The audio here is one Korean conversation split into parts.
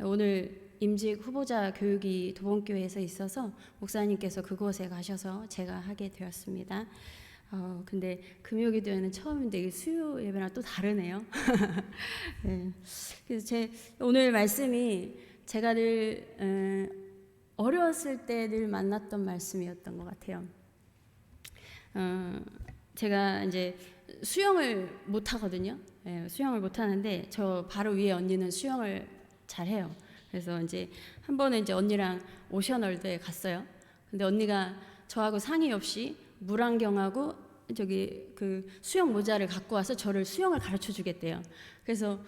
오늘 임직 후보자 교육이 도봉교회에서 있어서 목사님께서 그곳에 가셔서 제가 하게 되었습니다. 근데 금요기도회는 처음인데 이 수요 예배랑 또 다르네요. 네. 그래서 오늘 말씀이 제가 늘 어려웠을 때 늘 만났던 말씀이었던 것 같아요. 제가 이제 수영을 못 하거든요. 수영을 못 하는데 저 바로 위에 언니는 수영을 잘해요. 그래서 이제 한 번은 이제 언니랑 오션월드에 갔어요. 근데 언니가 저하고 상의 없이 물안경하고 저기 그 수영 모자를 갖고 와서 저를 수영을 가르쳐 주겠대요. 그래서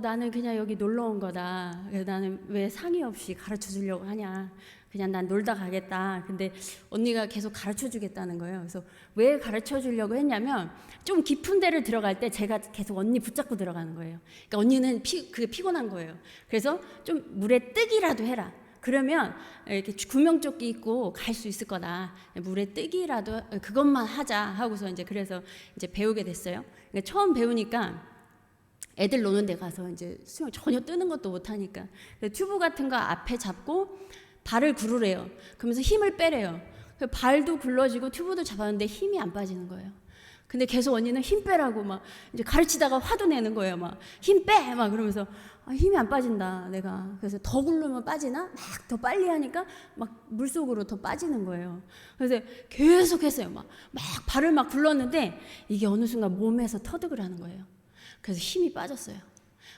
나는 그냥 여기 놀러 온 거다. 그래서 나는 왜 상의 없이 가르쳐 주려고 하냐. 그냥 난 놀다 가겠다. 근데 언니가 계속 가르쳐 주겠다는 거예요. 그래서 왜 가르쳐 주려고 했냐면 좀 깊은 데를 들어갈 때 제가 계속 언니 붙잡고 들어가는 거예요. 그러니까 언니는 그게 피곤한 거예요. 그래서 좀 물에 뜨기라도 해라. 그러면 이렇게 구명조끼 입고 갈 수 있을 거다. 물에 뜨기라도 그것만 하자 하고서 이제 그래서 이제 배우게 됐어요. 그러니까 처음 배우니까 애들 노는 데 가서 이제 수영 전혀 뜨는 것도 못 하니까 튜브 같은 거 앞에 잡고 발을 구르래요. 그러면서 힘을 빼래요. 발도 굴러지고 튜브도 잡았는데 힘이 안 빠지는 거예요. 근데 계속 언니는 힘 빼라고 막 이제 가르치다가 화도 내는 거예요. 막 힘 빼! 막 그러면서 힘이 안 빠진다 내가. 그래서 더 굴르면 빠지나? 막 더 빨리 하니까 막 물속으로 더 빠지는 거예요. 그래서 계속 했어요. 막 발을 막 굴렀는데 이게 어느 순간 몸에서 터득을 하는 거예요. 그래서 힘이 빠졌어요.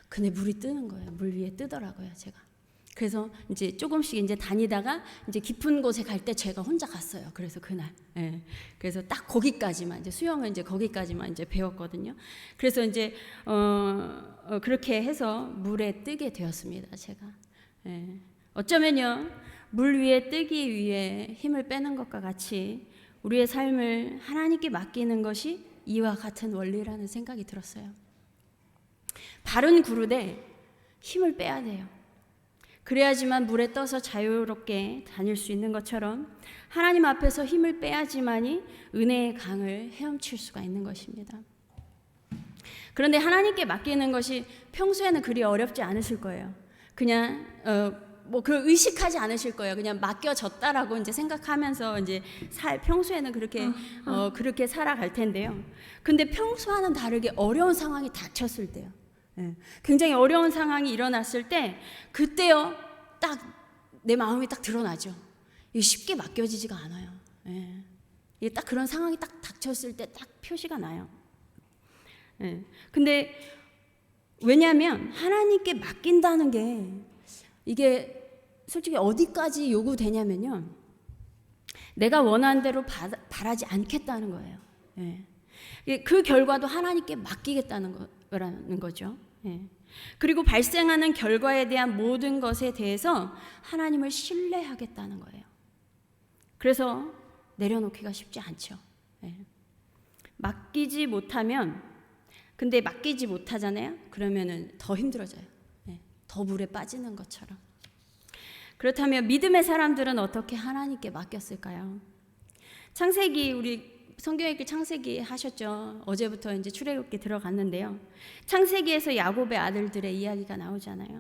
근데 물이 뜨는 거예요. 물 위에 뜨더라고요, 제가. 그래서 이제 조금씩 이제 다니다가 이제 깊은 곳에 갈 때 제가 혼자 갔어요. 그래서 그날, 그래서 딱 거기까지만 이제 수영은 이제 거기까지만 이제 배웠거든요. 그래서 이제 그렇게 해서 물에 뜨게 되었습니다, 제가. 어쩌면요, 물 위에 뜨기 위해 힘을 빼는 것과 같이 우리의 삶을 하나님께 맡기는 것이 이와 같은 원리라는 생각이 들었어요. 발은 구르되 힘을 빼야 돼요. 그래야지만 물에 떠서 자유롭게 다닐 수 있는 것처럼 하나님 앞에서 힘을 빼야지만이 은혜의 강을 헤엄칠 수가 있는 것입니다. 그런데 하나님께 맡기는 것이 평소에는 그리 어렵지 않으실 거예요. 그냥 그 의식하지 않으실 거예요. 그냥 맡겨졌다라고 이제 생각하면서 이제 평소에는 그렇게 살아갈 텐데요. 근데 평소와는 다르게 어려운 상황이 닥쳤을 때요. 굉장히 어려운 상황이 일어났을 때 그때요 딱 내 마음이 딱 드러나죠. 이게 쉽게 맡겨지지가 않아요. 이게 딱 그런 상황이 딱 닥쳤을 때 딱 표시가 나요. 근데 왜냐하면 하나님께 맡긴다는 게 이게 솔직히 어디까지 요구되냐면요, 내가 원하는 대로 바라지 않겠다는 거예요. 그 결과도 하나님께 맡기겠다는 거라는 거죠. 그리고 발생하는 결과에 대한 모든 것에 대해서 하나님을 신뢰하겠다는 거예요. 그래서 내려놓기가 쉽지 않죠. 맡기지 못하잖아요. 그러면은 더 힘들어져요. 더 물에 빠지는 것처럼. 그렇다면 믿음의 사람들은 어떻게 하나님께 맡겼을까요? 창세기, 우리 성경읽기 창세기 하셨죠. 어제부터 이제 출애굽기 들어갔는데요. 창세기에서 야곱의 아들들의 이야기가 나오잖아요.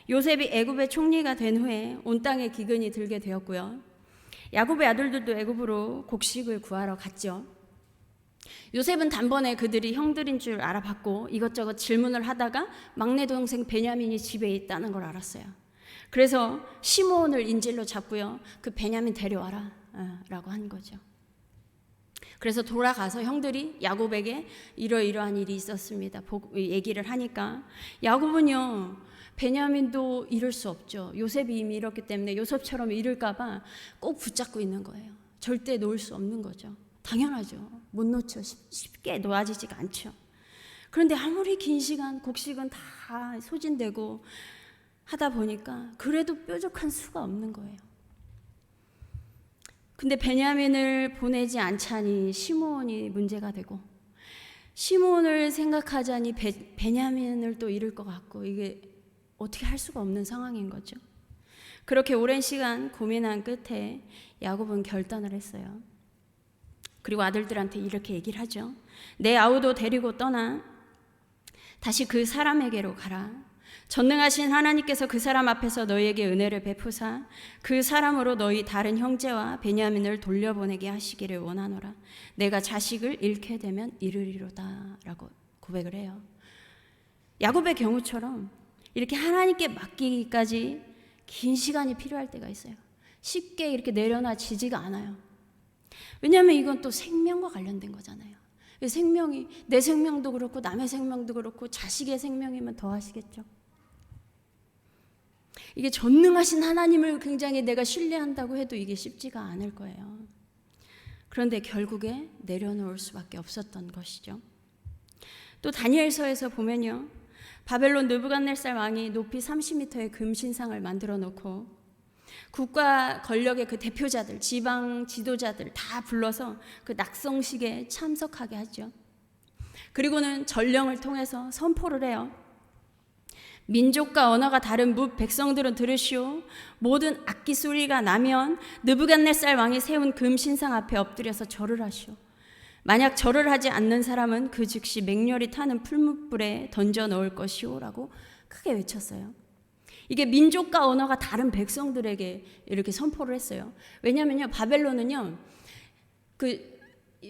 요셉이 애굽의 총리가 된 후에 온 땅에 기근이 들게 되었고요. 야곱의 아들들도 애굽으로 곡식을 구하러 갔죠. 요셉은 단번에 그들이 형들인 줄 알아봤고 이것저것 질문을 하다가 막내 동생 베냐민이 집에 있다는 걸 알았어요. 그래서 시므온을 인질로 잡고요, 그 베냐민 데려와라 라고 한 거죠. 그래서 돌아가서 형들이 야곱에게 이러이러한 일이 있었습니다 얘기를 하니까 야곱은요, 베냐민도 잃을 수 없죠. 요셉이 이미 잃었기 때문에 요셉처럼 잃을까봐 꼭 붙잡고 있는 거예요. 절대 놓을 수 없는 거죠. 당연하죠. 못 놓죠. 쉽게 놓아지지가 않죠. 그런데 아무리 긴 시간 곡식은 다 소진되고 하다 보니까 그래도 뾰족한 수가 없는 거예요. 근데 베냐민을 보내지 않자니 시므온이 문제가 되고, 시므온을 생각하자니 베냐민을 또 잃을 것 같고, 이게 어떻게 할 수가 없는 상황인 거죠. 그렇게 오랜 시간 고민한 끝에 야곱은 결단을 했어요. 그리고 아들들한테 이렇게 얘기를 하죠. 내 아우도 데리고 떠나 다시 그 사람에게로 가라. 전능하신 하나님께서 그 사람 앞에서 너희에게 은혜를 베푸사 그 사람으로 너희 다른 형제와 베냐민을 돌려보내게 하시기를 원하노라. 내가 자식을 잃게 되면 이르리로다 라고 고백을 해요. 야곱의 경우처럼 이렇게 하나님께 맡기기까지 긴 시간이 필요할 때가 있어요. 쉽게 이렇게 내려놔지지가 않아요. 왜냐하면 이건 또 생명과 관련된 거잖아요. 생명이 내 생명도 그렇고 남의 생명도 그렇고 자식의 생명이면 더 하시겠죠. 이게 전능하신 하나님을 굉장히 내가 신뢰한다고 해도 이게 쉽지가 않을 거예요. 그런데 결국에 내려놓을 수밖에 없었던 것이죠. 또 다니엘서에서 보면요, 바벨론 느부갓네살 왕이 높이 30m의 금신상을 만들어 놓고 국가 권력의 그 대표자들, 지방 지도자들 다 불러서 그 낙성식에 참석하게 하죠. 그리고는 전령을 통해서 선포를 해요. 민족과 언어가 다른 뭇 백성들은 들으시오. 모든 악기 소리가 나면 느부갓네살 왕이 세운 금신상 앞에 엎드려서 절을 하시오. 만약 절을 하지 않는 사람은 그 즉시 맹렬히 타는 풀무불에 던져 넣을 것이오 라고 크게 외쳤어요. 이게 민족과 언어가 다른 백성들에게 이렇게 선포를 했어요. 왜냐하면요, 바벨론은요 그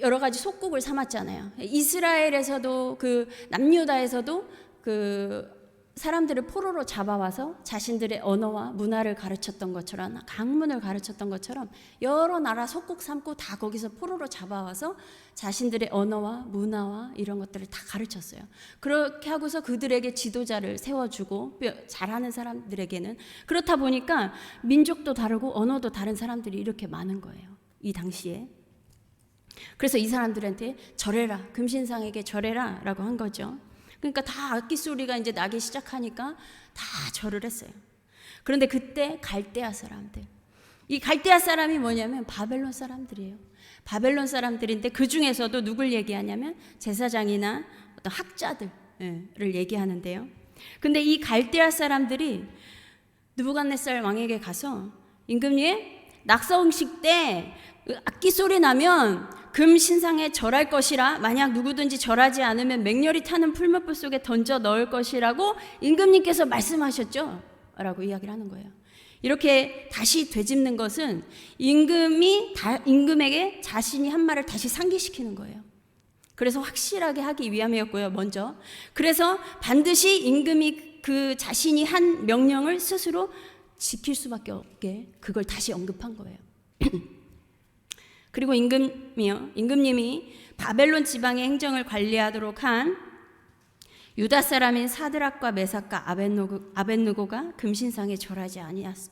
여러 가지 속국을 삼았잖아요. 이스라엘에서도 그 남유다에서도 그 사람들을 포로로 잡아와서 자신들의 언어와 문화를 가르쳤던 것처럼, 학문을 가르쳤던 것처럼 여러 나라 속국 삼고 다 거기서 포로로 잡아와서 자신들의 언어와 문화와 이런 것들을 다 가르쳤어요. 그렇게 하고서 그들에게 지도자를 세워주고, 잘하는 사람들에게는. 그렇다 보니까 민족도 다르고 언어도 다른 사람들이 이렇게 많은 거예요, 이 당시에. 그래서 이 사람들한테 절해라, 금신상에게 절해라 라고 한 거죠. 그러니까 다 악기 소리가 이제 나기 시작하니까 다 절을 했어요. 그런데 그때 갈대아 사람들, 이 갈대아 사람이 뭐냐면 바벨론 사람들이에요. 바벨론 사람들인데 그 중에서도 누굴 얘기하냐면 제사장이나 어떤 학자들을 얘기하는데요. 근데 이 갈대아 사람들이 느부갓네살 왕에게 가서 임금님, 낙서음식 때 악기 소리 나면 금 신상에 절할 것이라, 만약 누구든지 절하지 않으면 맹렬히 타는 풀무불 속에 던져 넣을 것이라고 임금님께서 말씀하셨죠? 라고 이야기를 하는 거예요. 이렇게 다시 되짚는 것은 임금에게 자신이 한 말을 다시 상기시키는 거예요. 그래서 확실하게 하기 위함이었고요, 먼저. 그래서 반드시 임금이 그 자신이 한 명령을 스스로 지킬 수밖에 없게 그걸 다시 언급한 거예요. 그리고 임금님이 바벨론 지방의 행정을 관리하도록 한 유다 사람인 사드락과 메삭과 아벳느고가 금신상에 절하지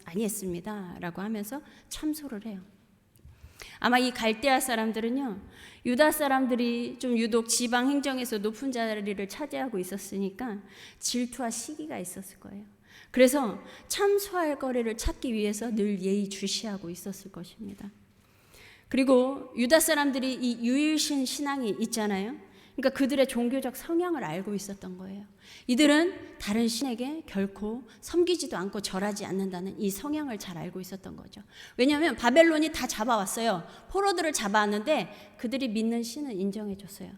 아니했습니다 라고 하면서 참소를 해요. 아마 이 갈대아 사람들은요, 유다 사람들이 좀 유독 지방 행정에서 높은 자리를 차지하고 있었으니까 질투와 시기가 있었을 거예요. 그래서 참소할 거리를 찾기 위해서 늘 예의주시하고 있었을 것입니다. 그리고 유다 사람들이 이 유일신 신앙이 있잖아요. 그러니까 그들의 종교적 성향을 알고 있었던 거예요. 이들은 다른 신에게 결코 섬기지도 않고 절하지 않는다는 이 성향을 잘 알고 있었던 거죠. 왜냐하면 바벨론이 다 잡아왔어요. 포로들을 잡아왔는데 그들이 믿는 신은 인정해줬어요.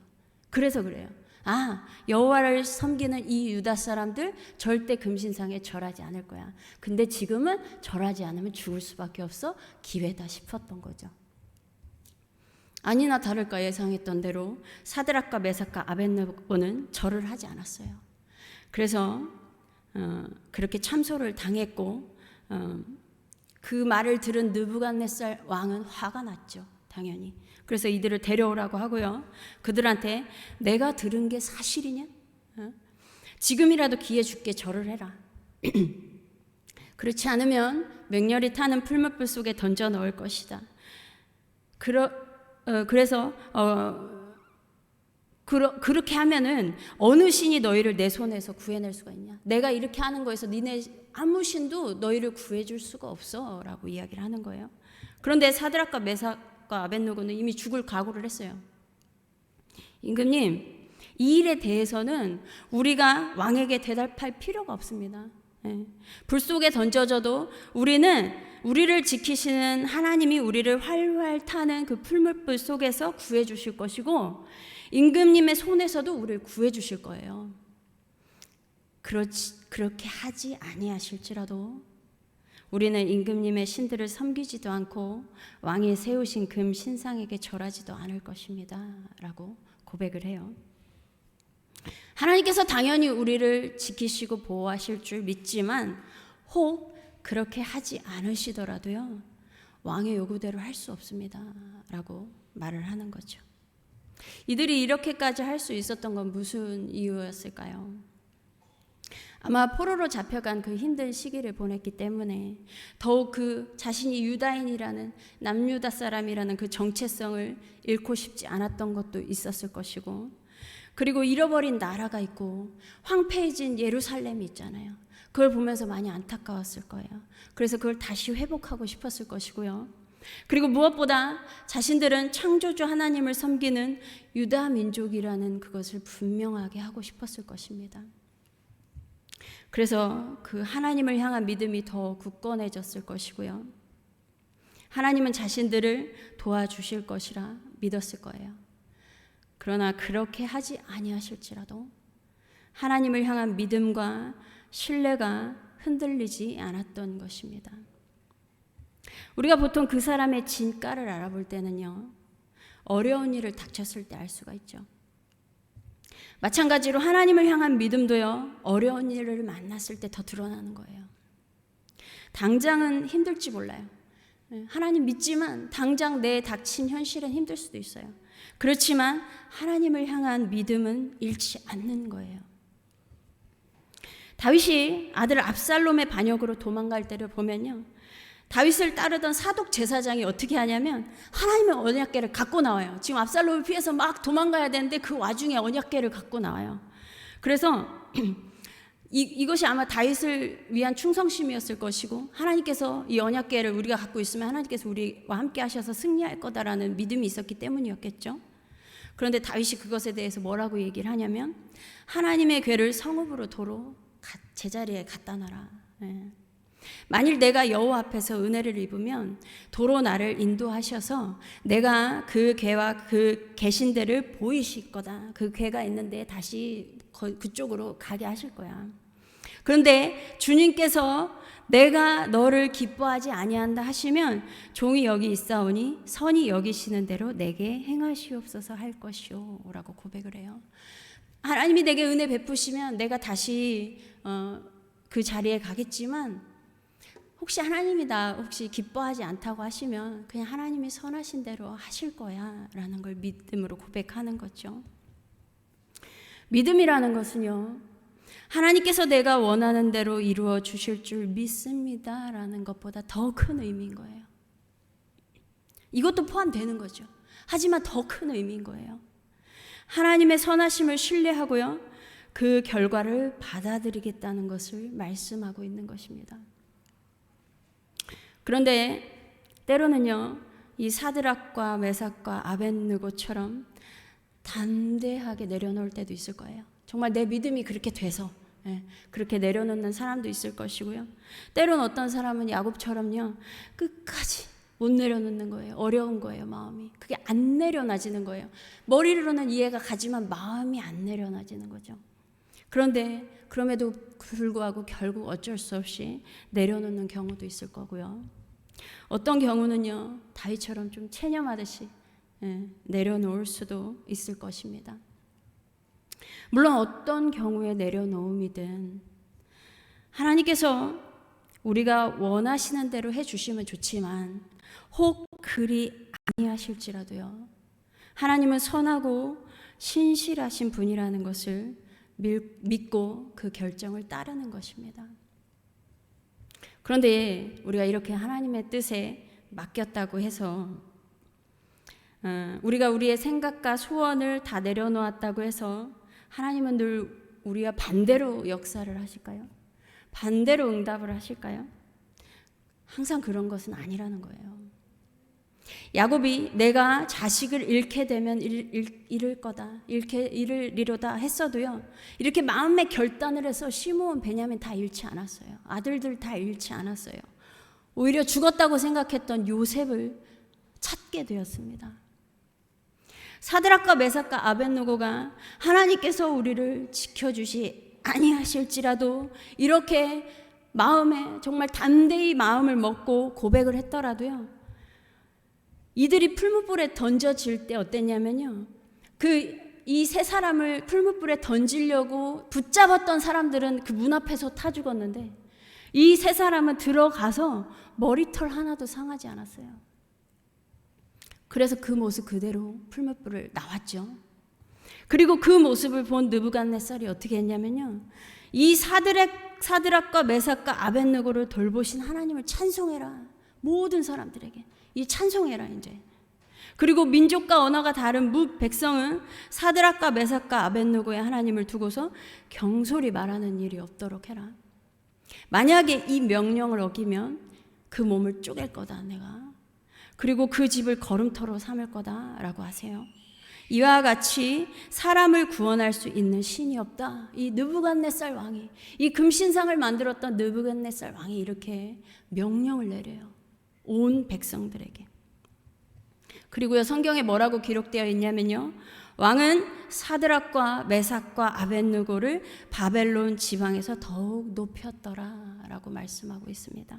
그래서 그래요. 아, 여호와를 섬기는 이 유다 사람들 절대 금신상에 절하지 않을 거야. 근데 지금은 절하지 않으면 죽을 수밖에 없어. 기회다 싶었던 거죠. 아니나 다를까 예상했던 대로 사드락과 메삭과 아벳느고는 절을 하지 않았어요. 그래서 그렇게 참소를 당했고, 그 말을 들은 느부갓네살 왕은 화가 났죠, 당연히. 그래서 이들을 데려오라고 하고요, 그들한테 내가 들은 게 사실이냐? 지금이라도 기회 줄게, 절을 해라. 그렇지 않으면 맹렬히 타는 풀무불 속에 던져 넣을 것이다. 그래서 그렇게 하면은 어느 신이 너희를 내 손에서 구해낼 수가 있냐? 내가 이렇게 하는 거에서 니네 아무 신도 너희를 구해줄 수가 없어 라고 이야기를 하는 거예요. 그런데 사드락과 메삭과 아벳느고는 이미 죽을 각오를 했어요. 임금님, 이 일에 대해서는 우리가 왕에게 대답할 필요가 없습니다. 불 속에 던져져도 우리를 지키시는 하나님이 우리를 활활 타는 그 풀무불 속에서 구해 주실 것이고, 임금님의 손에서도 우리를 구해 주실 거예요. 그렇게 하지 아니하실지라도 우리는 임금님의 신들을 섬기지도 않고 왕이 세우신 금 신상에게 절하지도 않을 것입니다 라고 고백을 해요. 하나님께서 당연히 우리를 지키시고 보호하실 줄 믿지만 혹 그렇게 하지 않으시더라도요, 왕의 요구대로 할 수 없습니다 라고 말을 하는 거죠. 이들이 이렇게까지 할 수 있었던 건 무슨 이유였을까요? 아마 포로로 잡혀간 그 힘든 시기를 보냈기 때문에 더욱 그 자신이 유다인이라는, 남유다 사람이라는 그 정체성을 잃고 싶지 않았던 것도 있었을 것이고, 그리고 잃어버린 나라가 있고 황폐해진 예루살렘이 있잖아요. 그걸 보면서 많이 안타까웠을 거예요. 그래서 그걸 다시 회복하고 싶었을 것이고요. 그리고 무엇보다 자신들은 창조주 하나님을 섬기는 유다 민족이라는 그것을 분명하게 하고 싶었을 것입니다. 그래서 그 하나님을 향한 믿음이 더 굳건해졌을 것이고요. 하나님은 자신들을 도와주실 것이라 믿었을 거예요. 그러나 그렇게 하지 아니하실지라도 하나님을 향한 믿음과 신뢰가 흔들리지 않았던 것입니다. 우리가 보통 그 사람의 진가를 알아볼 때는요, 어려운 일을 닥쳤을 때 알 수가 있죠. 마찬가지로 하나님을 향한 믿음도요, 어려운 일을 만났을 때 더 드러나는 거예요. 당장은 힘들지 몰라요. 하나님 믿지만 당장 내 닥친 현실은 힘들 수도 있어요. 그렇지만 하나님을 향한 믿음은 잃지 않는 거예요. 다윗이 아들 압살롬의 반역으로 도망갈 때를 보면요, 다윗을 따르던 사독 제사장이 어떻게 하냐면 하나님의 언약궤를 갖고 나와요. 지금 압살롬을 피해서 막 도망가야 되는데 그 와중에 언약궤를 갖고 나와요. 그래서 이것이 아마 다윗을 위한 충성심이었을 것이고, 하나님께서 이 언약궤를 우리가 갖고 있으면 하나님께서 우리와 함께 하셔서 승리할 거다라는 믿음이 있었기 때문이었겠죠. 그런데 다윗이 그것에 대해서 뭐라고 얘기를 하냐면 하나님의 궤를 성읍으로 도로 제자리에 갖다 놔라. 만일 내가 여호와 앞에서 은혜를 입으면 도로 나를 인도하셔서 내가 그 궤와 그 계신 데를 보이실 거다. 그 궤가 있는데 다시 그쪽으로 가게 하실 거야. 그런데 주님께서 내가 너를 기뻐하지 아니한다 하시면 종이 여기 있사오니 선히 여기시는 대로 내게 행하시옵소서 할 것이오 라고 고백을 해요. 하나님이 내게 은혜 베푸시면 내가 다시 그 자리에 가겠지만, 혹시 하나님이 나 혹시 기뻐하지 않다고 하시면 그냥 하나님이 선하신 대로 하실 거야 라는 걸 믿음으로 고백하는 거죠. 믿음이라는 것은요, 하나님께서 내가 원하는 대로 이루어 주실 줄 믿습니다 라는 것보다 더 큰 의미인 거예요. 이것도 포함되는 거죠. 하지만 더 큰 의미인 거예요. 하나님의 선하심을 신뢰하고요, 그 결과를 받아들이겠다는 것을 말씀하고 있는 것입니다. 그런데 때로는요, 이 사드락과 메삭과 아벳느고처럼 담대하게 내려놓을 때도 있을 거예요. 정말 내 믿음이 그렇게 돼서 그렇게 내려놓는 사람도 있을 것이고요. 때로는 어떤 사람은 야곱처럼요, 끝까지 못 내려놓는 거예요. 어려운 거예요, 마음이. 그게 안 내려놔지는 거예요. 머리로는 이해가 가지만 마음이 안 내려놔지는 거죠. 그런데 그럼에도 불구하고 결국 어쩔 수 없이 내려놓는 경우도 있을 거고요. 어떤 경우는요, 다윗처럼 좀 체념하듯이 내려놓을 수도 있을 것입니다. 물론 어떤 경우에 내려놓음이든 하나님께서 우리가 원하시는 대로 해주시면 좋지만 혹 그리 아니하실지라도요, 하나님은 선하고 신실하신 분이라는 것을 믿고 그 결정을 따르는 것입니다. 그런데 우리가 이렇게 하나님의 뜻에 맡겼다고 해서 우리가 우리의 생각과 소원을 다 내려놓았다고 해서 하나님은 늘 우리와 반대로 역사를 하실까요? 반대로 응답을 하실까요? 항상 그런 것은 아니라는 거예요. 야곱이 내가 자식을 잃게 되면 잃을 거다, 잃으리로다 했어도요, 이렇게 마음의 결단을 해서 시므온, 베냐민 다 잃지 않았어요. 아들들 다 잃지 않았어요. 오히려 죽었다고 생각했던 요셉을 찾게 되었습니다. 사드락과 메삭과 아벳느고가 하나님께서 우리를 지켜주지 아니하실지라도 이렇게 마음에 정말 담대히 마음을 먹고 고백을 했더라도요, 이들이 풀무불에 던져질 때 어땠냐면요, 이 세 사람을 풀무불에 던지려고 붙잡았던 사람들은 그 문 앞에서 타 죽었는데, 이 세 사람은 들어가서 머리털 하나도 상하지 않았어요. 그래서 그 모습 그대로 풀무불을 나왔죠. 그리고 그 모습을 본 느부갓네살이 어떻게 했냐면요, 이 사드락과 메삭과 아벳느고를 돌보신 하나님을 찬송해라. 모든 사람들에게 이 찬송해라 이제. 그리고 민족과 언어가 다른 백성은 사드락과 메삭과 아벳느고의 하나님을 두고서 경솔히 말하는 일이 없도록 해라. 만약에 이 명령을 어기면 그 몸을 쪼갤 거다 내가. 그리고 그 집을 거름터로 삼을 거다라고 하세요. 이와 같이 사람을 구원할 수 있는 신이 없다. 이 느부갓네살 왕이, 이 금신상을 만들었던 느부갓네살 왕이 이렇게 명령을 내려요, 온 백성들에게. 그리고요, 성경에 뭐라고 기록되어 있냐면요, 왕은 사드락과 메삭과 아벳느고를 바벨론 지방에서 더욱 높였더라라고 말씀하고 있습니다.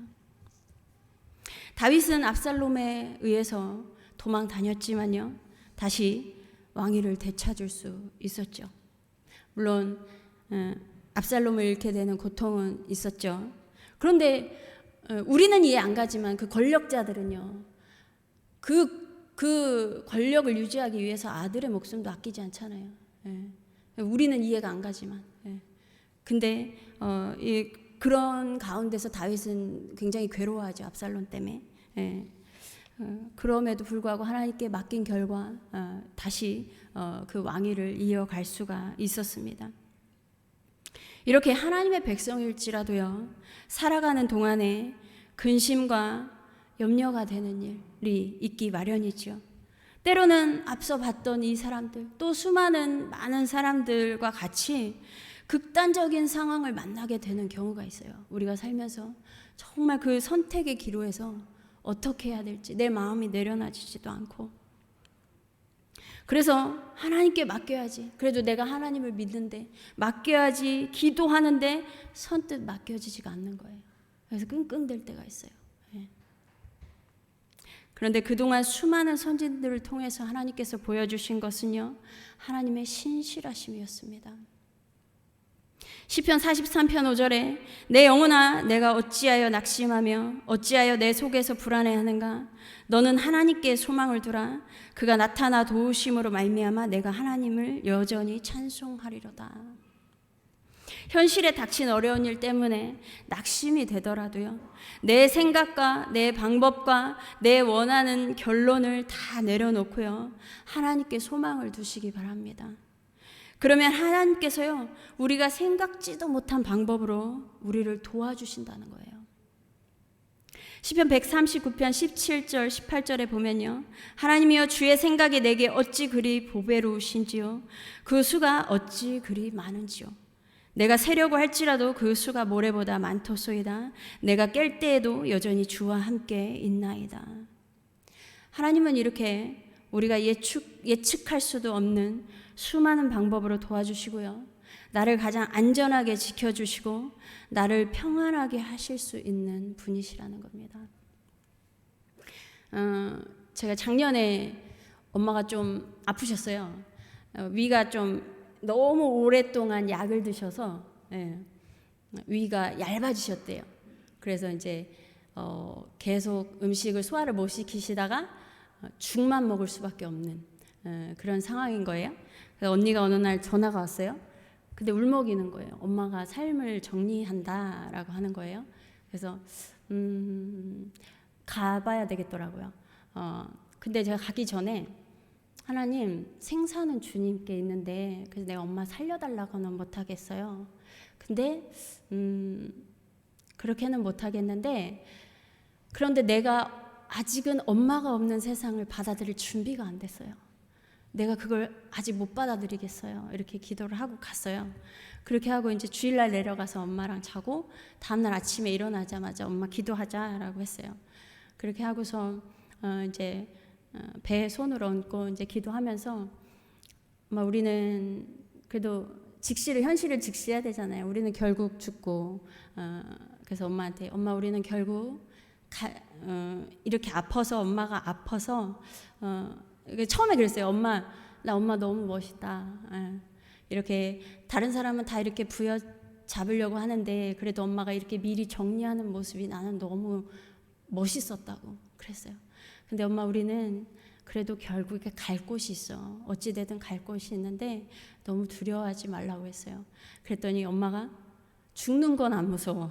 다윗은 압살롬에 의해서 도망 다녔지만요, 다시 왕위를 되찾을 수 있었죠. 물론 압살롬을 잃게 되는 고통은 있었죠. 그런데 우리는 이해 안 가지만 그 권력자들은요, 그 권력을 유지하기 위해서 아들의 목숨도 아끼지 않잖아요. 우리는 이해가 안 가지만. 근데 그런 가운데서 다윗은 굉장히 괴로워하죠, 압살롬 때문에. 그럼에도 불구하고 하나님께 맡긴 결과 다시 그 왕위를 이어갈 수가 있었습니다. 이렇게 하나님의 백성일지라도요, 살아가는 동안에 근심과 염려가 되는 일이 있기 마련이죠. 때로는 앞서 봤던 이 사람들, 또 많은 사람들과 같이 극단적인 상황을 만나게 되는 경우가 있어요. 우리가 살면서 정말 그 선택의 기로에서 어떻게 해야 될지 내 마음이 내려놔지지도 않고, 그래서 하나님께 맡겨야지, 그래도 내가 하나님을 믿는데 맡겨야지 기도하는데 선뜻 맡겨지지가 않는 거예요. 그래서 끙끙댈 때가 있어요. 그런데 그동안 수많은 선진들을 통해서 하나님께서 보여주신 것은요, 하나님의 신실하심이었습니다. 시편 43편 5절에 내 영혼아 내가 어찌하여 낙심하며 어찌하여 내 속에서 불안해하는가. 너는 하나님께 소망을 두라. 그가 나타나 도우심으로 말미암아 내가 하나님을 여전히 찬송하리로다. 현실에 닥친 어려운 일 때문에 낙심이 되더라도요, 내 생각과 내 방법과 내 원하는 결론을 다 내려놓고요, 하나님께 소망을 두시기 바랍니다. 그러면 하나님께서요, 우리가 생각지도 못한 방법으로 우리를 도와주신다는 거예요. 시편 139편 17절 18절에 보면요, 하나님이여 주의 생각이 내게 어찌 그리 보배로우신지요, 그 수가 어찌 그리 많은지요. 내가 새려고 할지라도 그 수가 모래보다 많도소이다. 내가 깰 때에도 여전히 주와 함께 있나이다. 하나님은 이렇게 우리가 예측할 수도 없는 수많은 방법으로 도와주시고요, 나를 가장 안전하게 지켜주시고 나를 평안하게 하실 수 있는 분이시라는 겁니다. 제가 작년에 엄마가 좀 아프셨어요. 위가 좀 너무 오랫동안 약을 드셔서 위가 얇아지셨대요. 그래서 이제 계속 음식을 소화를 못 시키시다가 죽만 먹을 수밖에 없는 그런 상황인 거예요. 그래서 언니가 어느 날 전화가 왔어요. 근데 울먹이는 거예요. 엄마가 삶을 정리한다라고 하는 거예요. 그래서 가봐야 되겠더라고요. 근데 제가 가기 전에 하나님, 생사는 주님께 있는데 그래서 내가 엄마 살려달라고는 못하겠어요. 근데 그렇게는 못하겠는데, 그런데 내가 아직은 엄마가 없는 세상을 받아들일 준비가 안 됐어요. 내가 그걸 아직 못 받아들이겠어요. 이렇게 기도를 하고 갔어요. 그렇게 하고 이제 주일날 내려가서 엄마랑 자고 다음날 아침에 일어나자마자 엄마 기도하자라고 했어요. 그렇게 하고서 이제 배에 손을 얹고 이제 기도하면서, 우리는 그래도 현실을 직시해야 되잖아요. 우리는 결국 죽고, 그래서 엄마한테 엄마 우리는 결국 이렇게 엄마가 아파서 처음에 그랬어요. 엄마 너무 멋있다. 이렇게 다른 사람은 다 이렇게 부여잡으려고 하는데 그래도 엄마가 이렇게 미리 정리하는 모습이 나는 너무 멋있었다고 그랬어요. 근데 엄마 우리는 그래도 결국에 갈 곳이 있어. 어찌되든 갈 곳이 있는데 너무 두려워하지 말라고 했어요. 그랬더니 엄마가 죽는 건 안 무서워.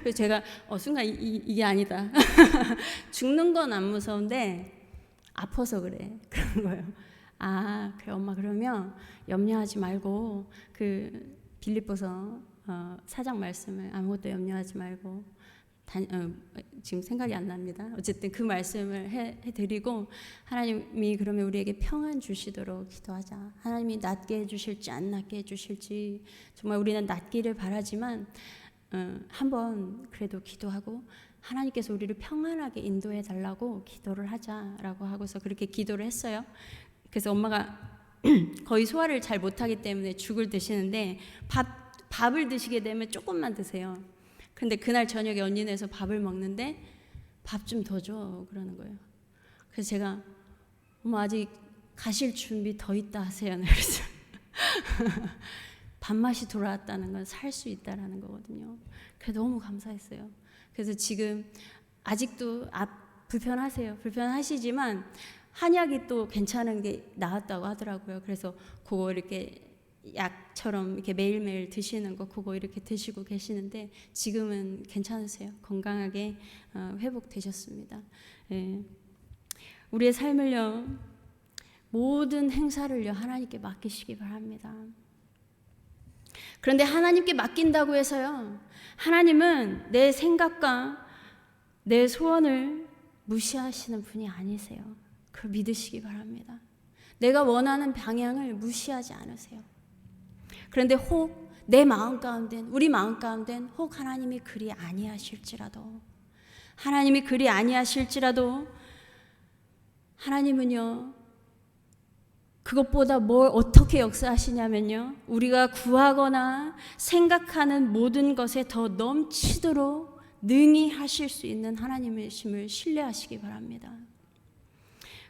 그래서 제가 순간 이게 아니다. 죽는 건 안 무서운데 아파서 그래. 그런 거예요. 그래 엄마 그러면 염려하지 말고 그 빌립보서 4장 말씀을 아무것도 염려하지 말고 지금 생각이 안 납니다. 어쨌든 그 말씀을 해드리고 하나님이 그러면 우리에게 평안 주시도록 기도하자. 하나님이 낫게 해주실지 안 낫게 해주실지 정말 우리는 낫기를 바라지만 한번 그래도 기도하고 하나님께서 우리를 평안하게 인도해 달라고 기도를 하자라고 하고서 그렇게 기도를 했어요. 그래서 엄마가 거의 소화를 잘 못하기 때문에 죽을 드시는데 밥을 드시게 되면 조금만 드세요. 근데 그날 저녁에 언니네에서 밥을 먹는데 밥 좀 더 줘 그러는 거예요. 그래서 제가 엄마 아직 가실 준비 더 있다 하세요. 그래서 밥맛이 돌아왔다는 건 살 수 있다라는 거거든요. 그래서 너무 감사했어요. 그래서 지금 아직도 불편하세요. 불편하시지만 한약이 또 괜찮은 게 나왔다고 하더라고요. 그래서 그거 이렇게 약처럼 이렇게 매일매일 드시는 거 그거 이렇게 드시고 계시는데 지금은 괜찮으세요. 건강하게 회복되셨습니다. 예. 우리의 삶을요 모든 행사를요 하나님께 맡기시기 바랍니다. 그런데 하나님께 맡긴다고 해서요 하나님은 내 생각과 내 소원을 무시하시는 분이 아니세요. 그걸 믿으시기 바랍니다. 내가 원하는 방향을 무시하지 않으세요. 그런데 혹 내 마음 가운데는 우리 마음 가운데는 혹 하나님이 그리 아니하실지라도 하나님은요 그것보다 뭘 어떻게 역사하시냐면요 우리가 구하거나 생각하는 모든 것에 더 넘치도록 능히 하실 수 있는 하나님이심을 신뢰하시기 바랍니다.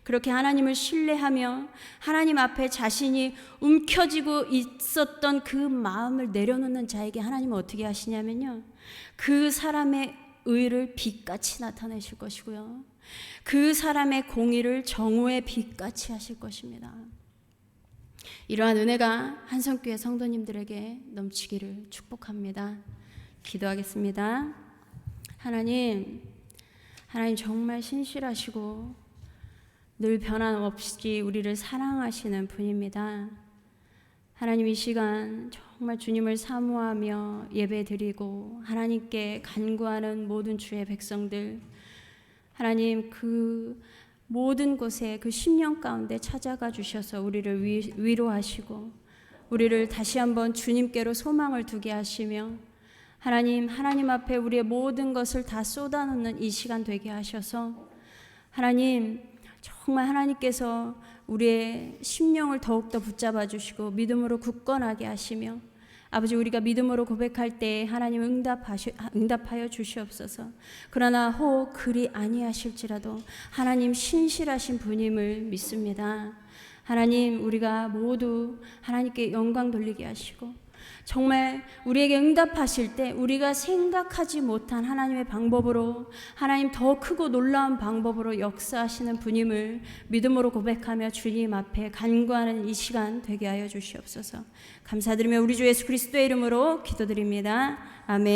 그렇게 하나님을 신뢰하며 하나님 앞에 자신이 움켜쥐고 있었던 그 마음을 내려놓는 자에게 하나님은 어떻게 하시냐면요 그 사람의 의를 빛같이 나타내실 것이고요 그 사람의 공의를 정오의 빛같이 하실 것입니다. 이러한 은혜가 한성교회 성도님들에게 넘치기를 축복합니다. 기도하겠습니다. 하나님 정말 신실하시고 늘 변함없이 우리를 사랑하시는 분입니다. 하나님 이 시간 정말 주님을 사모하며 예배드리고 하나님께 간구하는 모든 주의 백성들 하나님 그 모든 곳에 그 심령 가운데 찾아가 주셔서 우리를 위로하시고 우리를 다시 한번 주님께로 소망을 두게 하시며 하나님 앞에 우리의 모든 것을 다 쏟아놓는 이 시간 되게 하셔서 하나님 정말 하나님께서 우리의 심령을 더욱더 붙잡아 주시고 믿음으로 굳건하게 하시며 아버지 우리가 믿음으로 고백할 때 하나님 응답하여 주시옵소서. 그러나 혹 그리 아니하실지라도 하나님 신실하신 분임을 믿습니다. 하나님 우리가 모두 하나님께 영광 돌리게 하시고 정말 우리에게 응답하실 때 우리가 생각하지 못한 하나님의 방법으로 하나님 더 크고 놀라운 방법으로 역사하시는 분임을 믿음으로 고백하며 주님 앞에 간구하는 이 시간 되게 하여 주시옵소서. 감사드리며 우리 주 예수 그리스도의 이름으로 기도드립니다. 아멘.